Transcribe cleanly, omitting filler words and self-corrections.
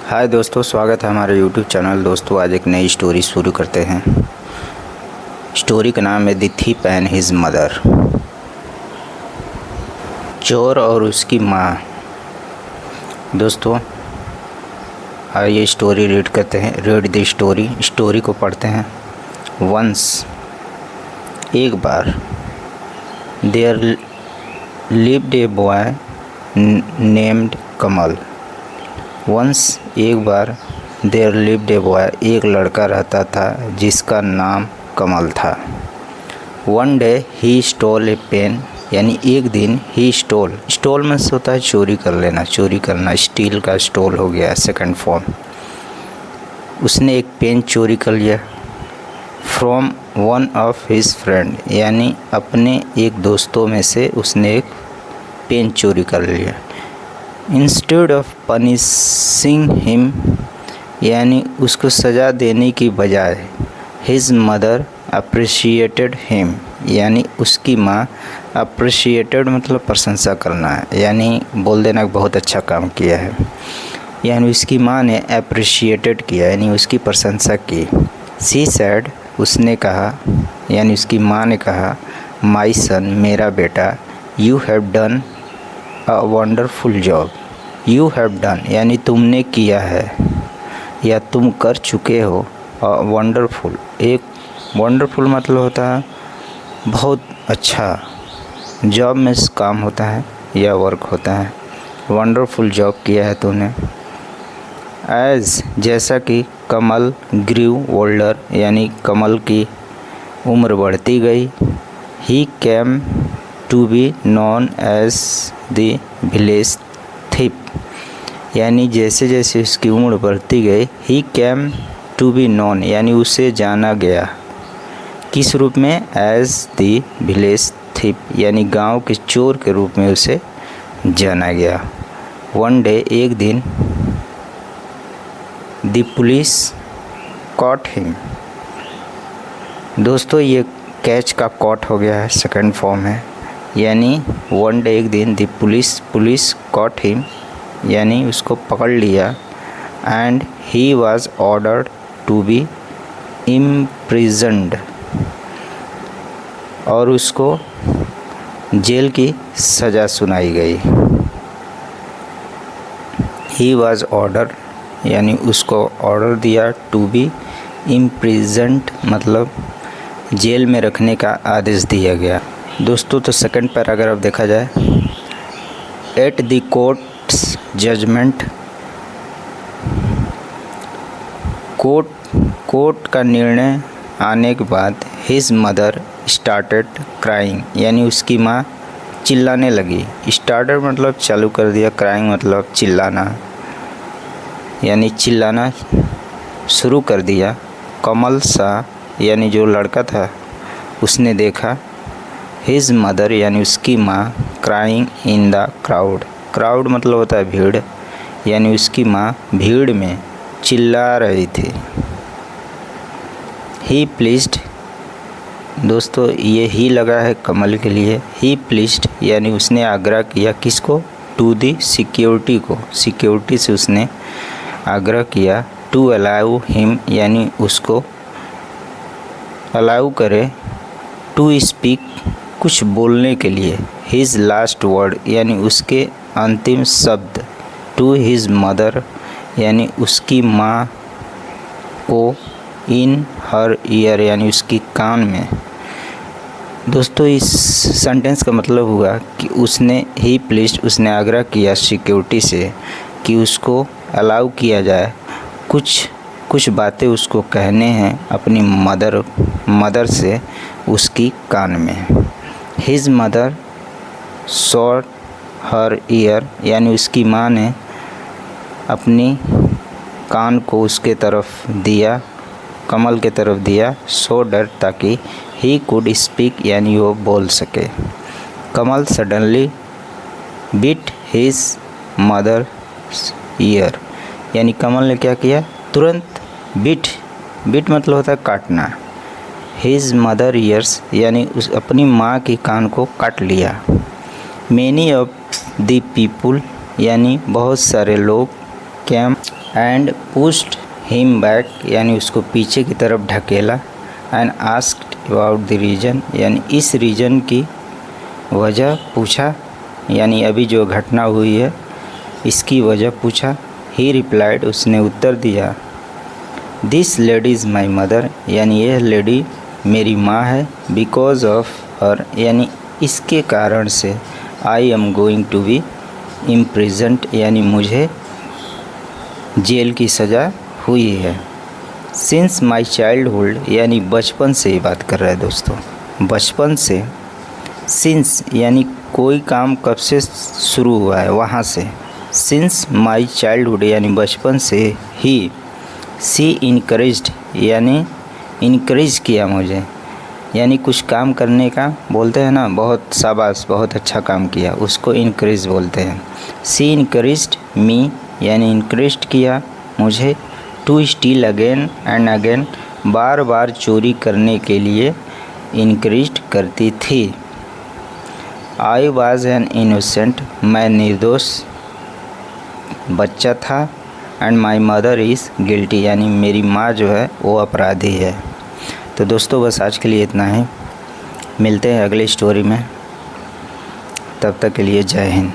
हाय दोस्तों, स्वागत है हमारे YouTube चैनल। दोस्तों आज एक नई स्टोरी शुरू करते हैं। स्टोरी का नाम है the thief and his mother. चोर और उसकी माँ। दोस्तों आइए स्टोरी रीड करते हैं। Read the story. स्टोरी को पढ़ते हैं। वंस एक बार there lived a boy named Kamal. Once एक बार देयर लिव्ड ए बॉय एक लड़का रहता था जिसका नाम कमल था। One day he stole a pen, यानी एक दिन ही स्टोल में होता है चोरी कर लेना, चोरी करना। स्टील का स्टोल हो गया सेकंड फॉर्म। उसने एक पेन चोरी कर लिया from one of his friend, यानी अपने एक दोस्तों में से उसने एक पेन चोरी कर लिया। इंस्टेड ऑफ पनिशिंग हिम, यानी उसको सज़ा देने की बजाय हिज मदर अप्रिशिएटेड हिम, यानी उसकी माँ अप्रिशिएटेड मतलब प्रशंसा करना है, यानी बोल देना बहुत अच्छा काम किया है। यानी उसकी माँ ने अप्रिशिएटेड किया, यानी उसकी प्रशंसा की। सी सैड, उसने कहा, यानी उसकी माँ ने कहा, माई सन, मेरा बेटा, you have done a wonderful job. You have done यानी तुमने किया है या तुम कर चुके हो। वंडरफुल, एक वंडरफुल मतलब होता है बहुत अच्छा। जॉब में काम होता है या वर्क होता है। वंडरफुल जॉब किया है तूने। एज जैसा कि कमल ग्रीव ओल्डर, यानी कमल की उम्र बढ़ती गई। He came to be known as the village thief, यानी जैसे जैसे उसकी उम्र बढ़ती गई। He came to be known, यानी उसे जाना गया किस रूप में? एज द विलेज थीफ, यानी गांव के चोर के रूप में उसे जाना गया। वन डे एक दिन द पुलिस कॉट हिम। दोस्तों ये कैच का कॉट हो गया है, सेकंड फॉर्म है। यानी वन डे एक दिन द पुलिस कॉट हिम, यानी उसको पकड़ लिया। And he was ordered to be imprisoned, और उसको जेल की सज़ा सुनाई गई। ही वाज ऑर्डर, यानी उसको ऑर्डर दिया टू बी इम्प्रिजन्ड, मतलब जेल में रखने का आदेश दिया गया। दोस्तों तो सेकंड पैराग्राफ देखा जाए। At the court's judgement, court का निर्णय आने के बाद हिज मदर स्टार्टेड क्राइंग, यानी उसकी माँ चिल्लाने लगी। स्टार्टेड मतलब चालू कर दिया, क्राइंग मतलब चिल्लाना, यानी चिल्लाना शुरू कर दिया। कमल सा, यानी जो लड़का था, उसने देखा हिज मदर, यानी उसकी माँ क्राइंग इन द क्राउड मतलब होता है भीड़, यानी उसकी माँ भीड़ में चिल्ला रही थी। ही प्लीज्ड, दोस्तों ये ही लगा है कमल के लिए। ही प्लीज्ड यानी उसने आग्रह किया, किसको? टू दी सिक्योरिटी को, सिक्योरिटी से उसने आग्रह किया। टू अलाउ हिम, यानी उसको अलाउ करे। टू स्पीक, कुछ बोलने के लिए। हिज लास्ट वर्ड, यानी उसके अंतिम शब्द। टू हिज मदर, यानी उसकी माँ को। इन हर ईयर, यानी उसकी कान में। दोस्तों इस सेंटेंस का मतलब हुआ कि उसने ही प्लीज, उसने आग्रह किया सिक्योरिटी से कि उसको अलाउ किया जाए, कुछ बातें उसको कहने हैं अपनी मदर से उसकी कान में। हिज मदर सॉट हर ईयर, यानी उसकी माँ ने अपनी कान को उसके तरफ दिया, कमल के तरफ दिया। सो डर, ताकि ही कुड स्पीक, यानी वो बोल सके। Kamal suddenly bit his mother ear, यानी कमल ने क्या किया? तुरंत बिट मतलब होता है काटना। हिज मदर ईयर्स, यानी उस अपनी माँ की कान को काट लिया। मैनी ऑफ द पीपुल, यानी बहुत सारे लोग came and pushed him back, यानी उसको पीछे की तरफ ढकेला। And asked about the reason, यानी इस रीज़न की वजह पूछा, यानी अभी जो घटना हुई है इसकी वजह पूछा। ही रिप्लाइड, उसने उत्तर दिया, this lady is my mother, यानी यह लेडी मेरी माँ है। बिकॉज ऑफ हर, यानी इसके कारण से I am going to be imprisoned, यानी मुझे जेल की सज़ा हुई है। सिंस माई चाइल्डहुड, यानी बचपन से ही बात कर रहा है दोस्तों, बचपन से। सिंस यानी कोई काम कब से शुरू हुआ है, वहाँ से। सिंस माई चाइल्डहुड यानी बचपन से ही। सी इनकरेज्ड, यानी इनकरेज किया मुझे, यानी कुछ काम करने का बोलते हैं ना, बहुत शाबाश, बहुत अच्छा काम किया, उसको इनकरेज बोलते हैं। सी इनकरेज्ड मी, यानी इनकरेज्ड किया मुझे। To steal again and again, बार बार चोरी करने के लिए इनकरेज्ड करती थी। आई वॉज एन इनोसेंट, मैं निर्दोष बच्चा था। And my mother is guilty, यानी मेरी माँ जो है वो अपराधी है। तो दोस्तों बस आज के लिए इतना ही, मिलते हैं अगली स्टोरी में, तब तक के लिए जय हिंद।